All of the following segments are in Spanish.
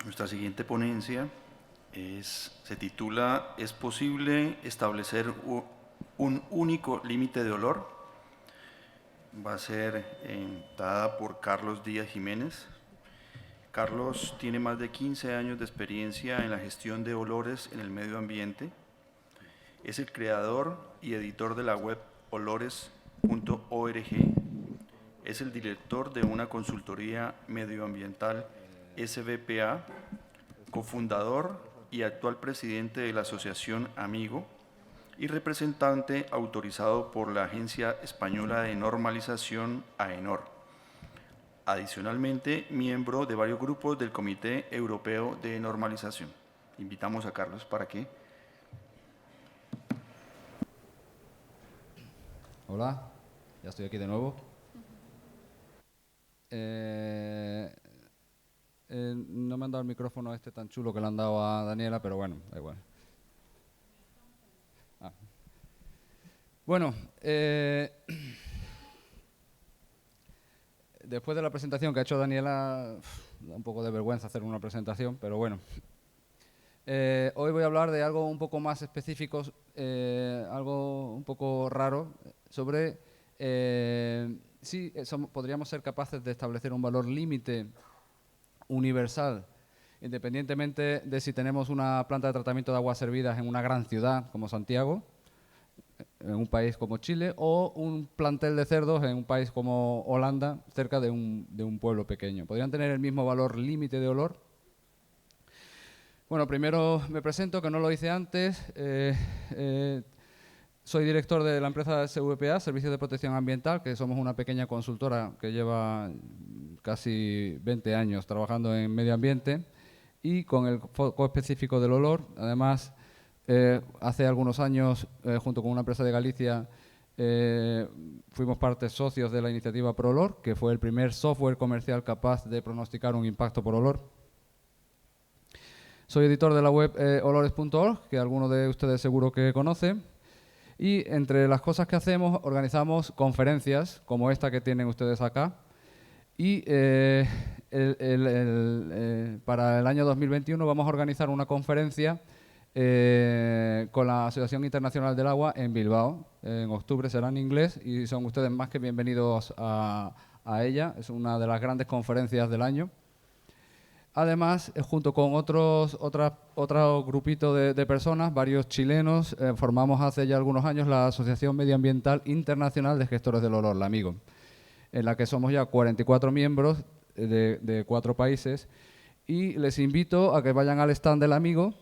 Nuestra siguiente ponencia se titula ¿Es posible establecer un único límite de olor? Va a ser dada por Carlos Díaz Jiménez. Carlos tiene más de 15 años de experiencia en la gestión de olores en el medio ambiente. Es el creador y editor de la web olores.org. Es el director de una consultoría medioambiental SBPA, cofundador y actual presidente de la Asociación Amigo y representante autorizado por la Agencia Española de Normalización AENOR. Adicionalmente, miembro de varios grupos del Comité Europeo de Normalización. Invitamos a Carlos para que... Hola, ya estoy aquí de nuevo. No me han dado el micrófono este tan chulo que le han dado a Daniela, pero bueno, da igual. Bueno, después de la presentación que ha hecho Daniela, da un poco de vergüenza hacer una presentación, pero bueno. Hoy voy a hablar de algo un poco más específico, algo un poco raro, sobre si podríamos ser capaces de establecer un valor límite universal, independientemente de si tenemos una planta de tratamiento de aguas servidas en una gran ciudad como Santiago, en un país como Chile, o un plantel de cerdos en un país como Holanda, cerca de un pueblo pequeño. ¿Podrían tener el mismo valor límite de olor? Bueno, primero me presento, que no lo hice antes. Soy director de la empresa SVPA, Servicios de Protección Ambiental, que somos una pequeña consultora que lleva casi 20 años trabajando en medio ambiente y con el foco específico del olor. Además, hace algunos años, junto con una empresa de Galicia, fuimos parte socios de la iniciativa ProOlor, que fue el primer software comercial capaz de pronosticar un impacto por olor. Soy editor de la web olores.org, que algunos de ustedes seguro que conocen. Y entre las cosas que hacemos, organizamos conferencias como esta que tienen ustedes acá. Y para el año 2021 vamos a organizar una conferencia con la Asociación Internacional del Agua en Bilbao. En octubre será en inglés y son ustedes más que bienvenidos a ella. Es una de las grandes conferencias del año. Además, junto con otro grupito de personas, varios chilenos, formamos hace ya algunos años la Asociación Medioambiental Internacional de Gestores del Olor, la AMIGO, en la que somos ya 44 miembros de 4 países. Y les invito a que vayan al stand del AMIGO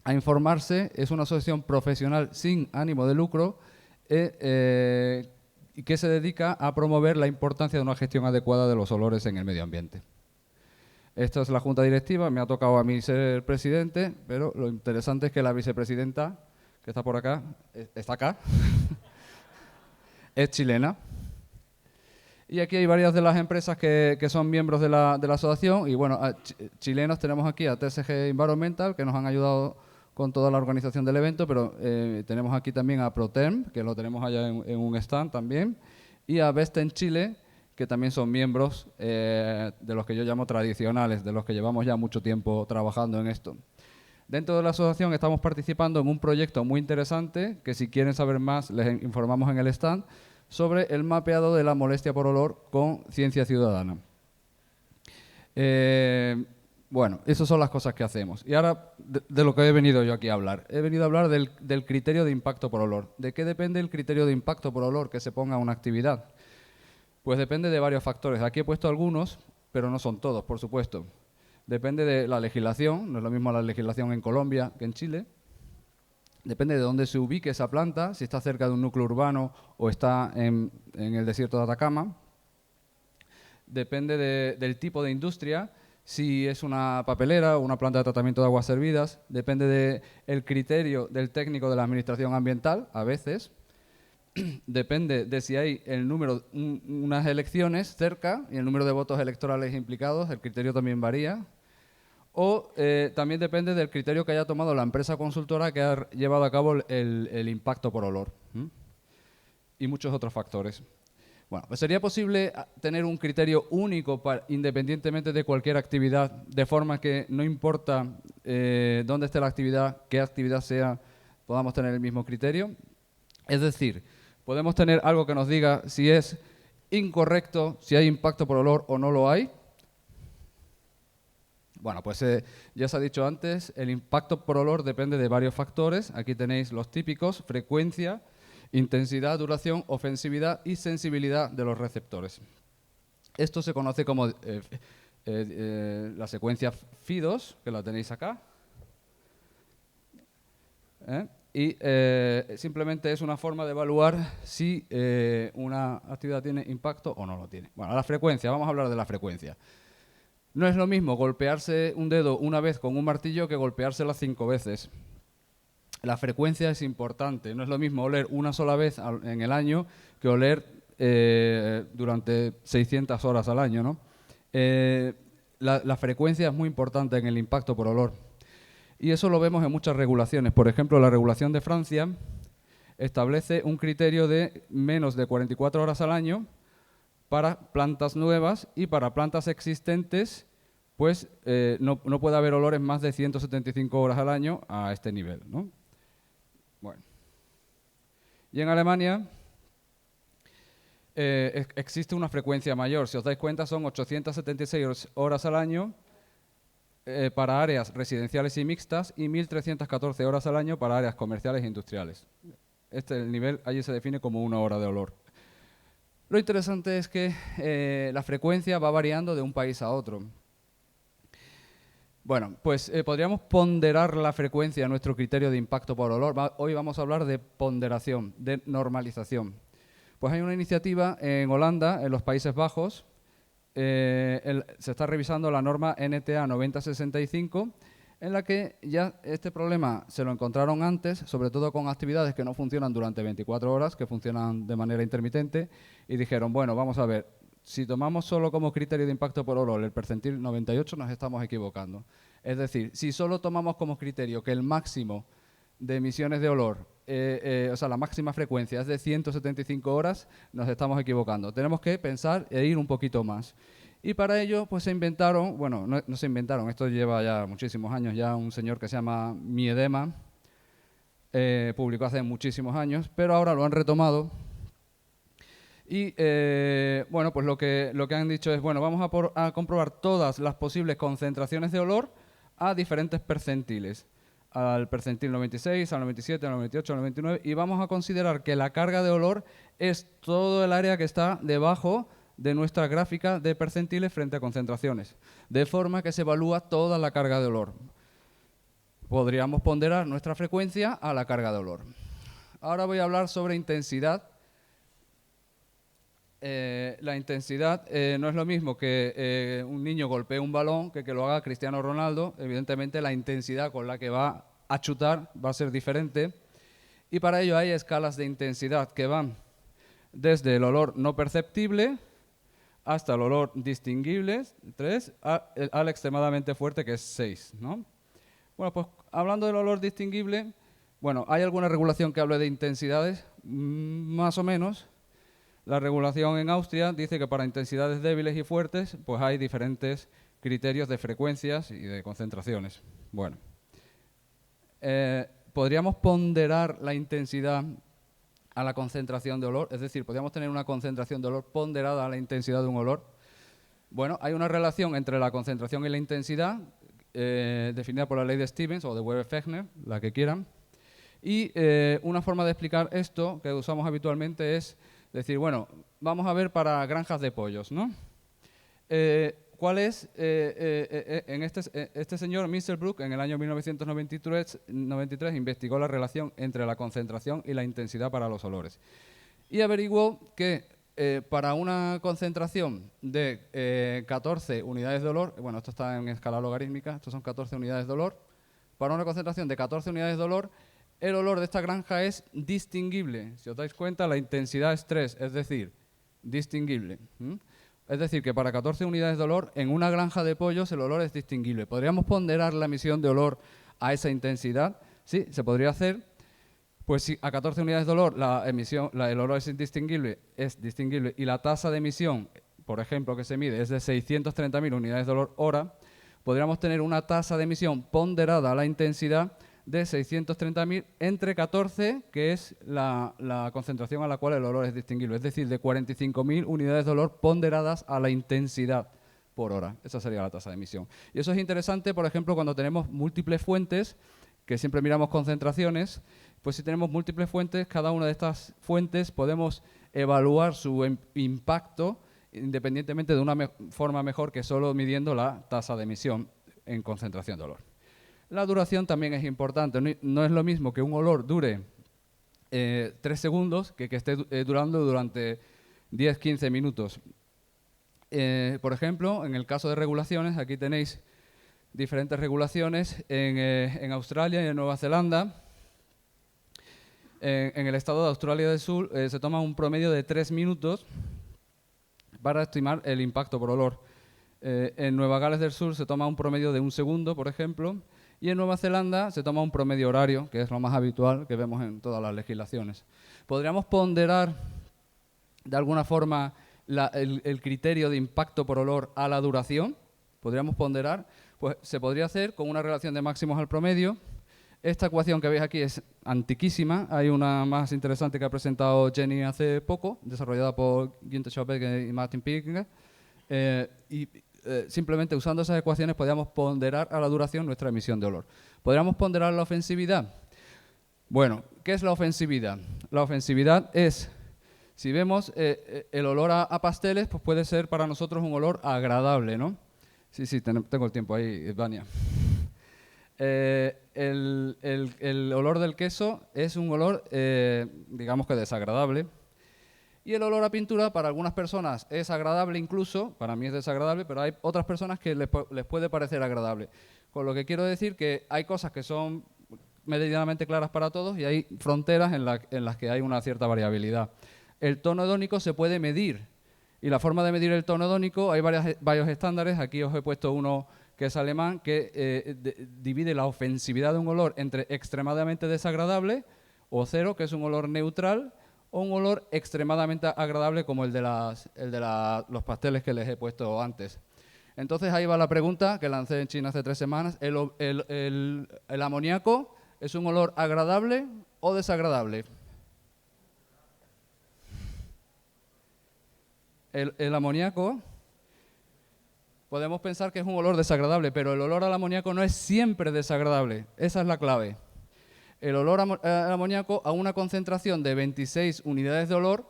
a informarse. Es una asociación profesional sin ánimo de lucro y que se dedica a promover la importancia de una gestión adecuada de los olores en el medio ambiente. Esta es la junta directiva, me ha tocado a mí ser presidente, pero lo interesante es que la vicepresidenta, que está por acá, está acá, es chilena. Y aquí hay varias de las empresas que son miembros de la asociación. Y bueno, chilenos tenemos aquí a TSG Environmental, que nos han ayudado con toda la organización del evento, pero tenemos aquí también a Proterm, que lo tenemos allá en un stand también, y a Vesten Chile, que también son miembros de los que yo llamo tradicionales, de los que llevamos ya mucho tiempo trabajando en esto. Dentro de la asociación estamos participando en un proyecto muy interesante, que si quieren saber más les informamos en el stand, sobre el mapeado de la molestia por olor con ciencia ciudadana. Bueno, esas son las cosas que hacemos. Y ahora, de lo que he venido yo aquí a hablar. He venido a hablar del criterio de impacto por olor. ¿De qué depende el criterio de impacto por olor que se ponga a una actividad? Pues depende de varios factores. Aquí he puesto algunos, pero no son todos, por supuesto. Depende de la legislación, no es lo mismo la legislación en Colombia que en Chile. Depende de dónde se ubique esa planta, si está cerca de un núcleo urbano o está en el desierto de Atacama. Depende del tipo de industria, si es una papelera o una planta de tratamiento de aguas servidas. Depende del criterio del técnico de la administración ambiental, a veces. Depende de si hay unas elecciones cerca y el número de votos electorales implicados, el criterio también varía. O también depende del criterio que haya tomado la empresa consultora que ha llevado a cabo el impacto por olor. Y muchos otros factores. Bueno, pues sería posible tener un criterio único independientemente de cualquier actividad, de forma que no importa dónde esté la actividad, qué actividad sea, podamos tener el mismo criterio. Es decir, podemos tener algo que nos diga si es incorrecto, si hay impacto por olor o no lo hay. Bueno, pues ya se ha dicho antes, el impacto por olor depende de varios factores. Aquí tenéis los típicos: frecuencia, intensidad, duración, ofensividad y sensibilidad de los receptores. Esto se conoce como la secuencia FIDOS, que la tenéis acá. Y simplemente es una forma de evaluar si una actividad tiene impacto o no lo tiene. Bueno, la frecuencia, vamos a hablar de la frecuencia. No es lo mismo golpearse un dedo una vez con un martillo que golpeársela 5 veces. La frecuencia es importante. No es lo mismo oler una sola vez en el año que oler durante 600 horas al año, ¿no? La frecuencia es muy importante en el impacto por olor. Y eso lo vemos en muchas regulaciones. Por ejemplo, la regulación de Francia establece un criterio de menos de 44 horas al año para plantas nuevas, y para plantas existentes pues no puede haber olores más de 175 horas al año a este nivel, ¿no? Bueno. Y en Alemania existe una frecuencia mayor. Si os dais cuenta, son 876 horas al año para áreas residenciales y mixtas y 1.314 horas al año para áreas comerciales e industriales. El nivel allí se define como 1 hora de olor. Lo interesante es que la frecuencia va variando de un país a otro. Bueno, pues podríamos ponderar la frecuencia a nuestro criterio de impacto por olor. Hoy vamos a hablar de ponderación, de normalización. Pues hay una iniciativa en Holanda, en los Países Bajos. Se está revisando la norma NTA 9065, en la que ya este problema se lo encontraron antes, sobre todo con actividades que no funcionan durante 24 horas, que funcionan de manera intermitente, y dijeron, bueno, vamos a ver, si tomamos solo como criterio de impacto por olor el percentil 98, nos estamos equivocando. Es decir, si solo tomamos como criterio que el máximo de emisiones de olor, o sea, la máxima frecuencia es de 175 horas, nos estamos equivocando. Tenemos que pensar e ir un poquito más. Y para ello, pues se inventaron, bueno, no se inventaron, esto lleva ya muchísimos años, ya un señor que se llama Miedema, publicó hace muchísimos años, pero ahora lo han retomado. Y bueno, pues lo que han dicho es, bueno, vamos a comprobar todas las posibles concentraciones de olor a diferentes percentiles. Al percentil 96, al 97, al 98, al 99, y vamos a considerar que la carga de olor es todo el área que está debajo de nuestra gráfica de percentiles frente a concentraciones, de forma que se evalúa toda la carga de olor. Podríamos ponderar nuestra frecuencia a la carga de olor. Ahora voy a hablar sobre intensidad. La intensidad no es lo mismo que un niño golpee un balón que lo haga Cristiano Ronaldo. Evidentemente la intensidad con la que va a chutar va a ser diferente, y para ello hay escalas de intensidad que van desde el olor no perceptible hasta el olor distinguible, 3, al extremadamente fuerte, que es 6, ¿no? Bueno, pues hablando del olor distinguible, bueno, hay alguna regulación que hable de intensidades, más o menos. La regulación en Austria dice que para intensidades débiles y fuertes, pues hay diferentes criterios de frecuencias y de concentraciones. Bueno, podríamos ponderar la intensidad a la concentración de olor, es decir, podríamos tener una concentración de olor ponderada a la intensidad de un olor. Bueno, hay una relación entre la concentración y la intensidad, definida por la ley de Stevens o de Weber-Fechner, la que quieran. Y una forma de explicar esto que usamos habitualmente es decir, bueno, vamos a ver para granjas de pollos, ¿no? ¿Cuál es? Este señor, Misselbrook, en el año 1993 investigó la relación entre la concentración y la intensidad para los olores. Y averiguó que para una concentración de 14 unidades de olor, bueno, esto está en escala logarítmica, estos son 14 unidades de olor, para una concentración de 14 unidades de olor, el olor de esta granja es distinguible. Si os dais cuenta, la intensidad es 3, es decir, distinguible. Es decir, que para 14 unidades de olor, en una granja de pollos el olor es distinguible. ¿Podríamos ponderar la emisión de olor a esa intensidad? Sí, se podría hacer. Pues si a 14 unidades de olor el olor es distinguible y la tasa de emisión, por ejemplo, que se mide es de 630.000 unidades de olor hora, podríamos tener una tasa de emisión ponderada a la intensidad de 630.000 entre 14, que es la concentración a la cual el olor es distinguible, es decir, de 45.000 unidades de olor ponderadas a la intensidad por hora. Esa sería la tasa de emisión. Y eso es interesante, por ejemplo, cuando tenemos múltiples fuentes, que siempre miramos concentraciones, pues si tenemos múltiples fuentes, cada una de estas fuentes podemos evaluar su impacto independientemente de una forma mejor que solo midiendo la tasa de emisión en concentración de olor. La duración también es importante. No es lo mismo que un olor dure 3 segundos que esté durando durante 10-15 minutos. Por ejemplo, en el caso de regulaciones, aquí tenéis diferentes regulaciones en Australia y en Nueva Zelanda. En el estado de Australia del Sur se toma un promedio de 3 minutos para estimar el impacto por olor. En Nueva Gales del Sur se toma un promedio de 1 segundo, por ejemplo, y en Nueva Zelanda se toma un promedio horario, que es lo más habitual que vemos en todas las legislaciones. ¿Podríamos ponderar de alguna forma el criterio de impacto por olor a la duración? ¿Podríamos ponderar? Pues se podría hacer con una relación de máximos al promedio. Esta ecuación que veis aquí es antiquísima. Hay una más interesante que ha presentado Jenny hace poco, desarrollada por Günther Schauberger y Martin Pinger. Simplemente usando esas ecuaciones podríamos ponderar a la duración nuestra emisión de olor. ¿Podríamos ponderar la ofensividad? Bueno, ¿qué es la ofensividad? La ofensividad es, si vemos el olor a pasteles, pues puede ser para nosotros un olor agradable, ¿no? Sí, tengo el tiempo ahí, Vania. El olor del queso es un olor, digamos que desagradable. Y el olor a pintura para algunas personas es agradable incluso, para mí es desagradable, pero hay otras personas que les puede parecer agradable. Con lo que quiero decir que hay cosas que son meridianamente claras para todos y hay fronteras en las que hay una cierta variabilidad. El tono hedónico se puede medir y la forma de medir el tono hedónico, hay varios estándares. Aquí os he puesto uno que es alemán, que divide la ofensividad de un olor entre extremadamente desagradable o cero, que es un olor neutral, o un olor extremadamente agradable como el de los pasteles que les he puesto antes. Entonces ahí va la pregunta que lancé en China hace 3 semanas. ¿El amoníaco es un olor agradable o desagradable? El amoníaco, podemos pensar que es un olor desagradable, pero el olor al amoníaco no es siempre desagradable. Esa es la clave. El olor al amoníaco a una concentración de 26 unidades de olor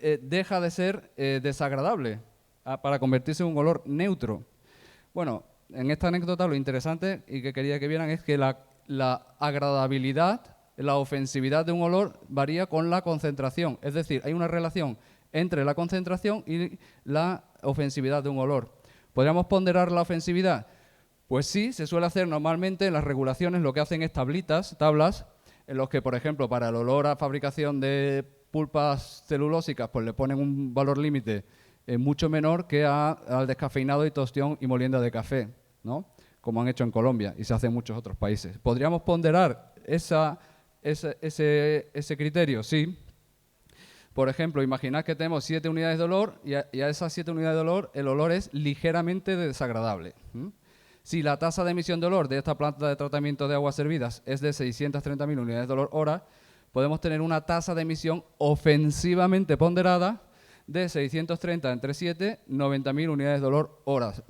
deja de ser desagradable para convertirse en un olor neutro. Bueno, en esta anécdota lo interesante y que quería que vieran es que la agradabilidad, la ofensividad de un olor varía con la concentración. Es decir, hay una relación entre la concentración y la ofensividad de un olor. ¿Podríamos ponderar la ofensividad? Pues sí, se suele hacer normalmente en las regulaciones. Lo que hacen es tablas, en los que, por ejemplo, para el olor a fabricación de pulpas celulósicas, pues le ponen un valor límite mucho menor que al descafeinado y tostión y molienda de café, ¿no? Como han hecho en Colombia y se hace en muchos otros países. ¿Podríamos ponderar ese criterio? Sí. Por ejemplo, imaginad que tenemos 7 unidades de olor y a esas 7 unidades de olor el olor es ligeramente desagradable. Si la tasa de emisión de olor de esta planta de tratamiento de aguas servidas es de 630.000 unidades de olor hora, podemos tener una tasa de emisión ofensivamente ponderada de 630 entre 7, 90.000 unidades de olor horas,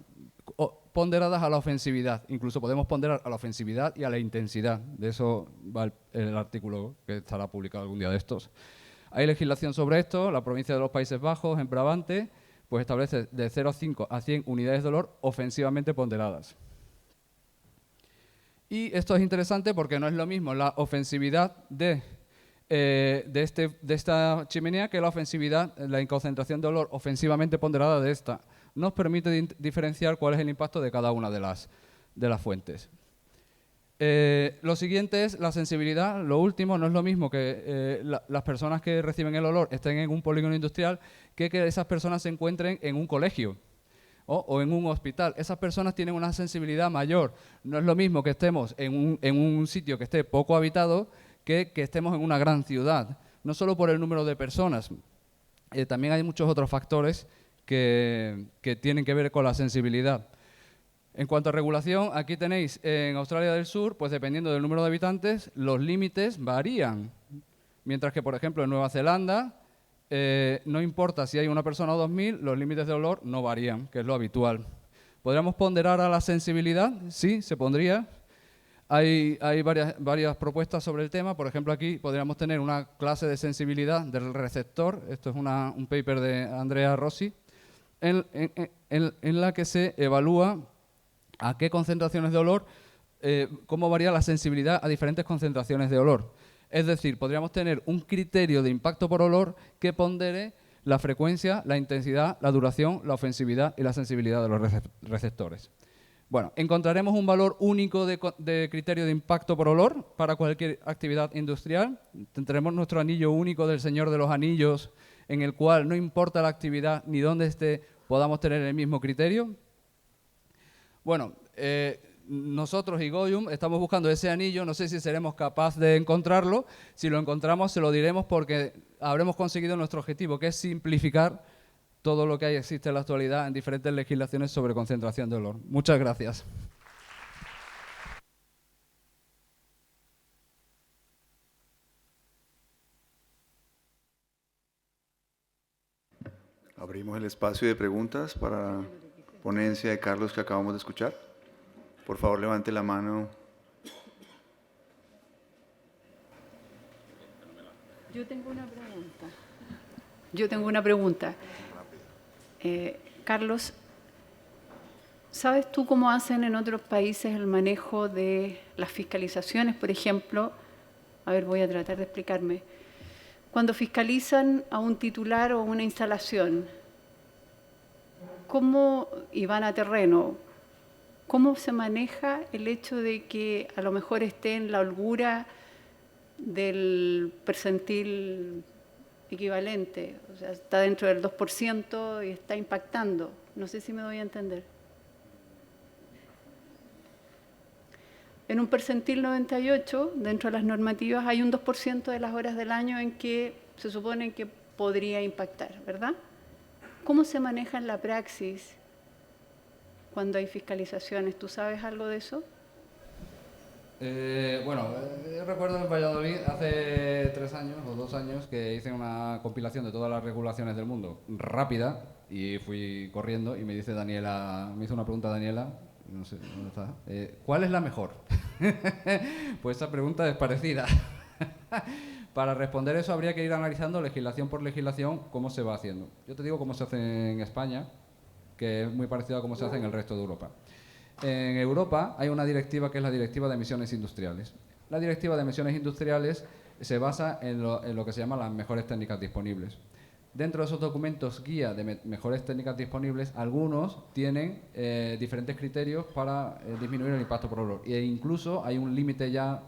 ponderadas a la ofensividad. Incluso podemos ponderar a la ofensividad y a la intensidad. De eso va el artículo que estará publicado algún día de estos. Hay legislación sobre esto. La provincia de los Países Bajos, en Brabante, pues establece de 0,5 a 100 unidades de olor ofensivamente ponderadas. Y esto es interesante porque no es lo mismo la ofensividad de esta chimenea que la ofensividad, la concentración de olor ofensivamente ponderada de esta. Nos permite diferenciar cuál es el impacto de cada una de las fuentes. Lo siguiente es la sensibilidad. Lo último, no es lo mismo que las personas que reciben el olor estén en un polígono industrial que esas personas se encuentren en un colegio o en un hospital. Esas personas tienen una sensibilidad mayor. No es lo mismo que estemos en un sitio que esté poco habitado que estemos en una gran ciudad, no solo por el número de personas. También hay muchos otros factores que tienen que ver con la sensibilidad. En cuanto a regulación, aquí tenéis en Australia del Sur, pues dependiendo del número de habitantes, los límites varían. Mientras que, por ejemplo, en Nueva Zelanda, no importa si hay una persona o 2000, los límites de olor no varían, que es lo habitual. ¿Podríamos ponderar a la sensibilidad? Sí, se pondría. Hay varias propuestas sobre el tema. Por ejemplo, aquí podríamos tener una clase de sensibilidad del receptor. Esto es un paper de Andrea Rossi, en la que se evalúa a qué concentraciones de olor, cómo varía la sensibilidad a diferentes concentraciones de olor. Es decir, podríamos tener un criterio de impacto por olor que pondere la frecuencia, la intensidad, la duración, la ofensividad y la sensibilidad de los receptores. Bueno, encontraremos un valor único de criterio de impacto por olor para cualquier actividad industrial. Tendremos nuestro anillo único del Señor de los Anillos, en el cual no importa la actividad ni dónde esté, podamos tener el mismo criterio. Bueno, nosotros y Goyum estamos buscando ese anillo, no sé si seremos capaces de encontrarlo. Si lo encontramos, se lo diremos porque habremos conseguido nuestro objetivo, que es simplificar todo lo que existe en la actualidad en diferentes legislaciones sobre concentración de olor. Muchas gracias. Abrimos el espacio de preguntas para la ponencia de Carlos que acabamos de escuchar. Por favor, levante la mano. Yo tengo una pregunta. Carlos, ¿sabes tú cómo hacen en otros países el manejo de las fiscalizaciones? Por ejemplo, a ver, voy a tratar de explicarme. Cuando fiscalizan a un titular o una instalación, ¿cómo, y van a terreno, cómo se maneja el hecho de que a lo mejor esté en la holgura del percentil equivalente? O sea, está dentro del 2% y está impactando. No sé si me doy a entender. En un percentil 98, dentro de las normativas, hay un 2% de las horas del año en que se supone que podría impactar, ¿verdad? ¿Cómo se maneja en la praxis cuando hay fiscalizaciones? ¿Tú sabes algo de eso? Yo recuerdo en Valladolid hace 3 años o 2 años que hice una compilación de todas las regulaciones del mundo rápida y fui corriendo y me dice Daniela, me hizo una pregunta Daniela, no sé dónde está, ¿cuál es la mejor? Pues esa pregunta es parecida. Para responder eso habría que ir analizando legislación por legislación cómo se va haciendo. Yo te digo cómo se hace en España, que es muy parecido a cómo se hace en el resto de Europa. En Europa hay una directiva que es la Directiva de Emisiones Industriales. La Directiva de Emisiones Industriales se basa en lo que se llama las mejores técnicas disponibles. Dentro de esos documentos guía de mejores técnicas disponibles, algunos tienen diferentes criterios para disminuir el impacto por olor. E incluso hay un límite ya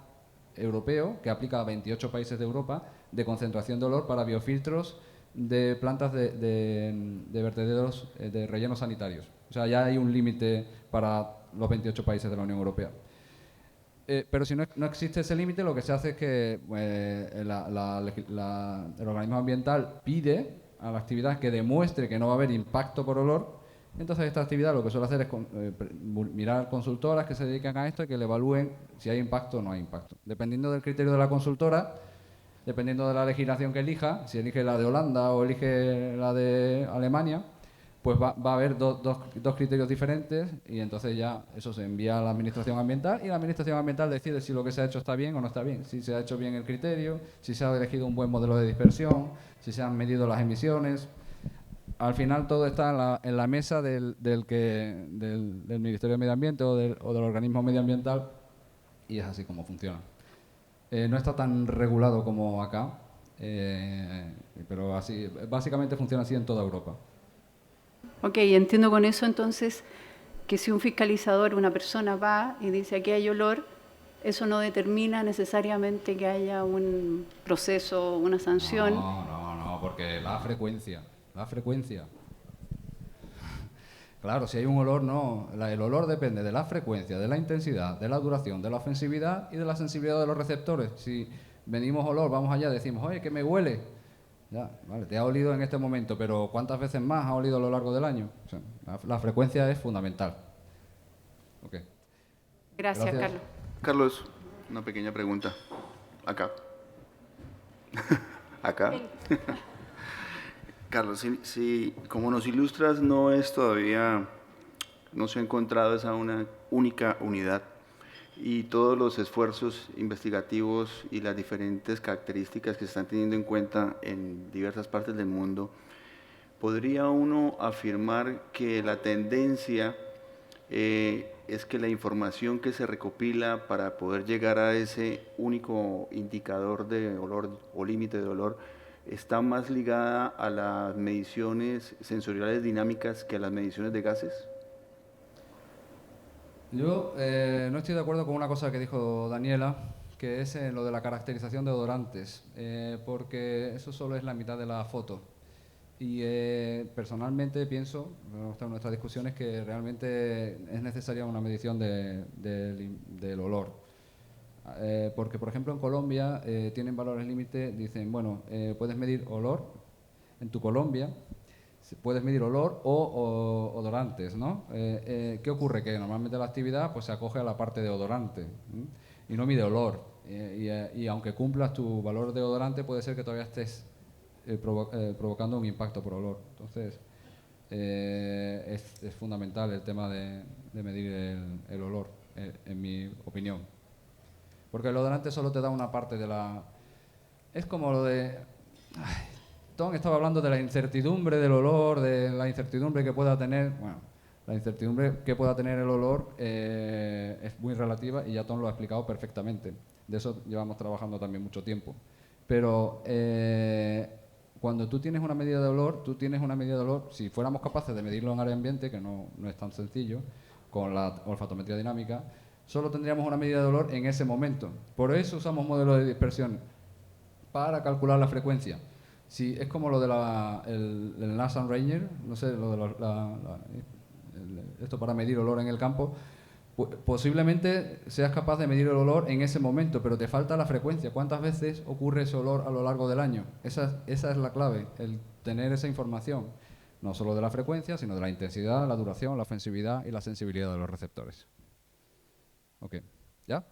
europeo que aplica a 28 países de Europa de concentración de olor para biofiltros de plantas de vertederos de rellenos sanitarios. O sea, ya hay un límite para los 28 países de la Unión Europea. Pero si no existe ese límite, lo que se hace es que el organismo ambiental pide a la actividad que demuestre que no va a haber impacto por olor. Entonces, esta actividad lo que suele hacer es mirar consultoras que se dedican a esto y que le evalúen si hay impacto o no hay impacto. Dependiendo del criterio de la consultora, dependiendo de la legislación que elija, si elige la de Holanda o elige la de Alemania, pues va a haber dos criterios diferentes y entonces ya eso se envía a la Administración Ambiental y la Administración Ambiental decide si lo que se ha hecho está bien o no está bien, si se ha hecho bien el criterio, si se ha elegido un buen modelo de dispersión, si se han medido las emisiones. Al final todo está en la mesa del Ministerio de Medio Ambiente o del organismo medioambiental y es así como funciona. No está tan regulado como acá, pero así básicamente funciona así en toda Europa. Ok, entiendo con eso entonces que si un fiscalizador, una persona va y dice aquí hay olor, eso no determina necesariamente que haya un proceso, una sanción. No, porque la frecuencia. Claro, si hay un olor, no. El olor depende de la frecuencia, de la intensidad, de la duración, de la ofensividad y de la sensibilidad de los receptores. Si Medimos olor, vamos allá, decimos, oye, que me huele. Ya, vale, te ha olido en este momento, pero ¿cuántas veces más ha olido a lo largo del año? O sea, la frecuencia es fundamental. Ok. Gracias, Gracias. Carlos. Carlos, una pequeña pregunta. Acá. Acá. Carlos, si como nos ilustras, no es todavía, no se ha encontrado esa una única unidad y todos los esfuerzos investigativos y las diferentes características que se están teniendo en cuenta en diversas partes del mundo, ¿podría uno afirmar que la tendencia es que la información que se recopila para poder llegar a ese único indicador de olor o límite de olor está más ligada a las mediciones sensoriales dinámicas que a las mediciones de gases? Yo no estoy de acuerdo con una cosa que dijo Daniela, que es lo de la caracterización de odorantes, porque eso solo es la mitad de la foto. Y personalmente pienso, en nuestras discusiones, que realmente es necesaria una medición del olor. Porque, por ejemplo, en Colombia tienen valores límite, dicen, bueno, puedes medir olor en tu Colombia, puedes medir olor o odorantes, ¿no? ¿Qué ocurre? Que normalmente la actividad pues, se acoge a la parte de odorante, ¿m? Y no mide olor. Y aunque cumplas tu valor de odorante, puede ser que todavía estés provocando un impacto por olor. Entonces, es fundamental el tema de medir el olor, en mi opinión. Porque el odorante solo te da una parte de la... Es como lo de... Tom estaba hablando de la incertidumbre del olor, de la incertidumbre que pueda tener... Bueno, la incertidumbre que pueda tener el olor es muy relativa y ya Tom lo ha explicado perfectamente. De eso llevamos trabajando también mucho tiempo. Pero cuando tú tienes una medida de olor, si fuéramos capaces de medirlo en área ambiente, que no es tan sencillo, con la olfatometría dinámica, solo tendríamos una medida de olor en ese momento. Por eso usamos modelos de dispersión, para calcular la frecuencia. Si es como lo de el Nathan Ranger, no sé, lo de esto para medir olor en el campo, posiblemente seas capaz de medir el olor en ese momento, pero te falta la frecuencia. ¿Cuántas veces ocurre ese olor a lo largo del año? Esa es la clave, el tener esa información, no solo de la frecuencia, sino de la intensidad, la duración, la ofensividad y la sensibilidad de los receptores. Ok, ¿ya?